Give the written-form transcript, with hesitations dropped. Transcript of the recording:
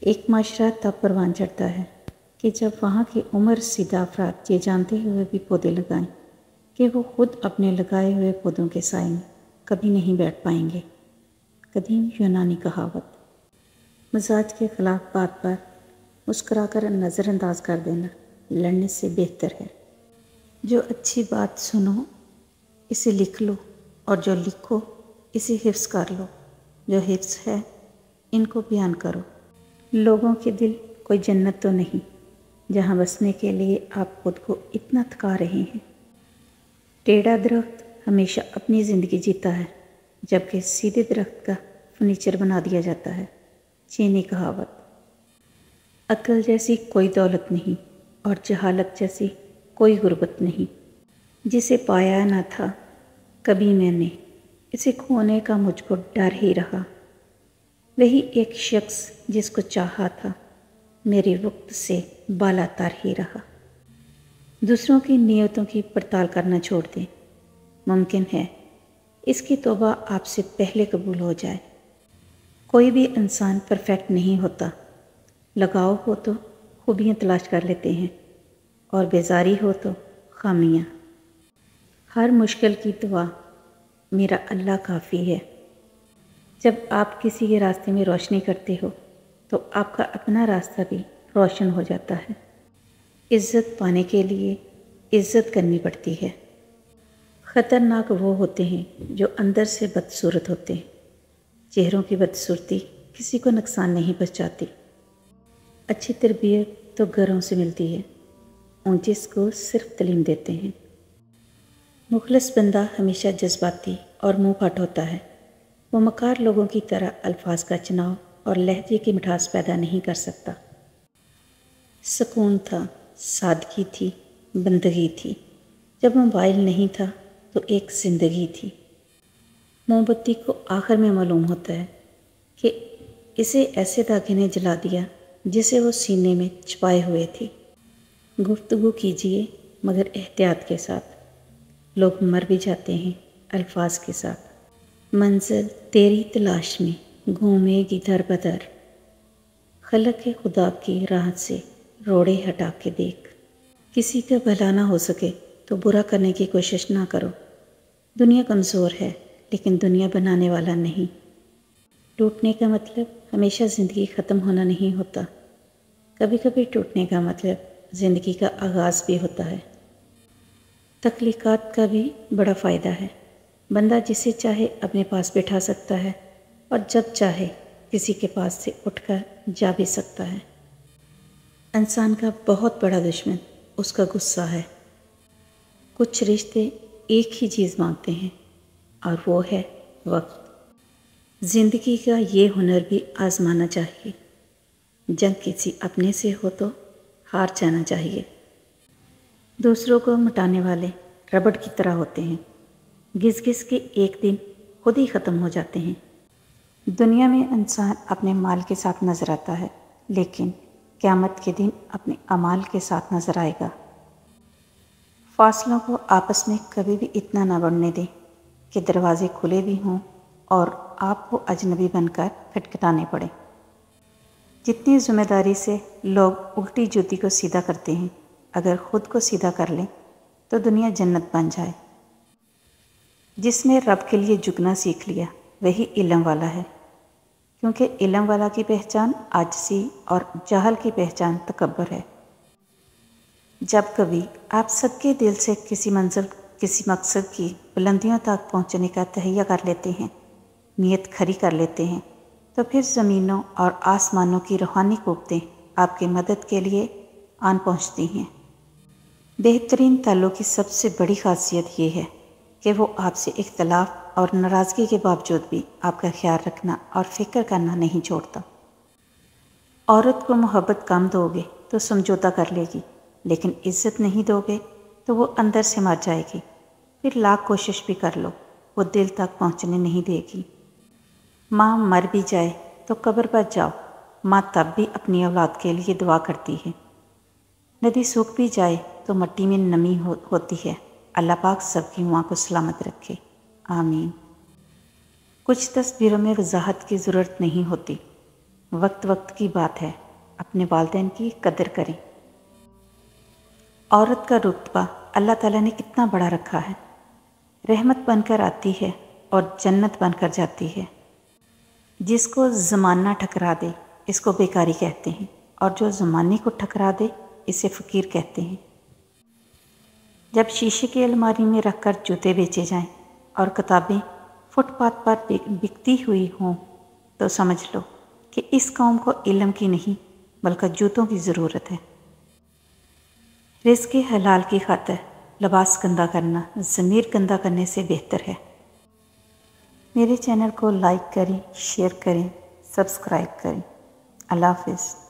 ایک معاشرہ تب پروان چڑھتا ہے کہ جب وہاں کے عمر رسیدہ افراد یہ جانتے ہوئے بھی پودے لگائیں کہ وہ خود اپنے لگائے ہوئے پودوں کے سائے میں کبھی نہیں بیٹھ پائیں گے۔ قدیم یونانی کہاوت: مزاج کے خلاف بات پر مسکرا کر نظر انداز کر دینا لڑنے سے بہتر ہے۔ جو اچھی بات سنو اسے لکھ لو، اور جو لکھو اسے حفظ کر لو۔ جو حفظ ہے ان کو بیان کرو۔ لوگوں کے دل کوئی جنت تو نہیں جہاں بسنے کے لیے آپ خود کو اتنا تھکا رہے ہیں۔ ٹیڑھا درخت ہمیشہ اپنی زندگی جیتا ہے، جبکہ سیدھے درخت کا فرنیچر بنا دیا جاتا ہے۔ چینی کہاوت: عقل جیسی کوئی دولت نہیں اور جہالت جیسی کوئی غربت نہیں۔ جسے پایا نہ تھا کبھی میں نے، اسے کھونے کا مجھ کو ڈر ہی رہا۔ وہی ایک شخص جس کو چاہا تھا میرے وقت سے بالا تر ہی رہا۔ دوسروں کی نیتوں کی پڑتال کرنا چھوڑ دیں۔ ممکن ہے اس کی توبہ آپ سے پہلے قبول ہو جائے۔ کوئی بھی انسان پرفیکٹ نہیں ہوتا۔ لگاؤ ہو تو خوبیاں تلاش کر لیتے ہیں، اور بیزاری ہو تو خامیاں۔ ہر مشکل کی دعا میرا اللہ کافی ہے۔ جب آپ کسی کے راستے میں روشنی کرتے ہو تو آپ کا اپنا راستہ بھی روشن ہو جاتا ہے۔ عزت پانے کے لیے عزت کرنی پڑتی ہے۔ خطرناک وہ ہوتے ہیں جو اندر سے بدصورت ہوتے ہیں۔ چہروں کی بدصورتی کسی کو نقصان نہیں پہنچاتی۔ اچھی تربیت تو گھروں سے ملتی ہے، اونچے اسکول صرف تعلیم دیتے ہیں۔ مخلص بندہ ہمیشہ جذباتی اور منہ پھٹ ہوتا ہے۔ وہ مکار لوگوں کی طرح الفاظ کا چناؤ اور لہجے کی مٹھاس پیدا نہیں کر سکتا۔ سکون تھا، سادگی تھی، بندگی تھی۔ جب موبائل نہیں تھا تو ایک زندگی تھی۔ موم بتی کو آخر میں معلوم ہوتا ہے کہ اسے ایسے داغے نے جلا دیا جسے وہ سینے میں چھپائے ہوئے تھی۔ گفتگو کیجیے مگر احتیاط کے ساتھ۔ لوگ مر بھی جاتے ہیں الفاظ کے ساتھ۔ منزل تیری تلاش میں گھومے گی در بدر۔ خلق خدا کی راہ سے روڑے ہٹا کے دیکھ۔ کسی کا بھلا نہ ہو سکے تو برا کرنے کی کوشش نہ کرو۔ دنیا کمزور ہے لیکن دنیا بنانے والا نہیں۔ ٹوٹنے کا مطلب ہمیشہ زندگی ختم ہونا نہیں ہوتا۔ کبھی کبھی ٹوٹنے کا مطلب زندگی کا آغاز بھی ہوتا ہے۔ تخلیقات کا بھی بڑا فائدہ ہے۔ بندہ جسے چاہے اپنے پاس بٹھا سکتا ہے اور جب چاہے کسی کے پاس سے اٹھ کر جا بھی سکتا ہے۔ انسان کا بہت بڑا دشمن اس کا غصہ ہے۔ کچھ رشتے ایک ہی چیز مانگتے ہیں اور وہ ہے وقت۔ زندگی کا یہ ہنر بھی آزمانا چاہیے۔ جنگ کسی اپنے سے ہو تو ہار جانا چاہیے۔ دوسروں کو مٹانے والے ربڑ کی طرح ہوتے ہیں، گھس گھس کے ایک دن خود ہی ختم ہو جاتے ہیں۔ دنیا میں انسان اپنے مال کے ساتھ نظر آتا ہے، لیکن قیامت کے دن اپنے اعمال کے ساتھ نظر آئے گا۔ فاصلوں کو آپس میں کبھی بھی اتنا نہ بڑھنے دیں کہ دروازے کھلے بھی ہوں اور آپ کو اجنبی بن کر کھٹکھٹانے پڑے۔ جتنی ذمہ داری سے لوگ الٹی جوتی کو سیدھا کرتے ہیں، اگر خود کو سیدھا کر لیں تو دنیا جنت بن جائے۔ جس نے رب کے لیے جھکنا سیکھ لیا وہی علم والا ہے، کیونکہ علم والا کی پہچان عاجزی اور جہل کی پہچان تکبر ہے۔ جب کبھی آپ سچے دل سے کسی منزل، کسی مقصد کی بلندیوں تک پہنچنے کا تہیہ کر لیتے ہیں، نیت کھری کر لیتے ہیں، تو پھر زمینوں اور آسمانوں کی روحانی قوتیں آپ کی مدد کے لیے آن پہنچتی ہیں۔ بہترین تعلق کی سب سے بڑی خاصیت یہ ہے کہ وہ آپ سے اختلاف اور ناراضگی کے باوجود بھی آپ کا خیال رکھنا اور فکر کرنا نہیں چھوڑتا۔ عورت کو محبت کم دو گے تو سمجھوتا کر لے گی، لیکن عزت نہیں دو گے تو وہ اندر سے مر جائے گی۔ پھر لاکھ کوشش بھی کر لو وہ دل تک پہنچنے نہیں دے گی۔ ماں مر بھی جائے تو قبر پر جاؤ، ماں تب بھی اپنی اولاد کے لیے دعا کرتی ہے۔ ندی سوکھ بھی جائے تو مٹی میں نمی ہوتی ہے۔ اللہ پاک سب کی ماں کو سلامت رکھے، آمین۔ کچھ تصویروں میں وضاحت کی ضرورت نہیں ہوتی، وقت وقت کی بات ہے، اپنے والدین کی قدر کریں۔ عورت کا رتبہ اللہ تعالیٰ نے کتنا بڑا رکھا ہے، رحمت بن کر آتی ہے اور جنت بن کر جاتی ہے۔ جس کو زمانہ ٹھکرا دے اس کو بیکاری کہتے ہیں، اور جو زمانے کو ٹھکرا دے اسے فقیر کہتے ہیں۔ جب شیشے کی الماری میں رکھ کر جوتے بیچے جائیں اور کتابیں فٹ پاتھ پر بکتی ہوئی ہوں تو سمجھ لو کہ اس قوم کو علم کی نہیں بلکہ جوتوں کی ضرورت ہے۔ رزق حلال کی خاطر لباس گندہ کرنا ضمیر گندہ کرنے سے بہتر ہے۔ میرے چینل کو لائک کریں، شیئر کریں، سبسکرائب کریں۔ اللہ حافظ۔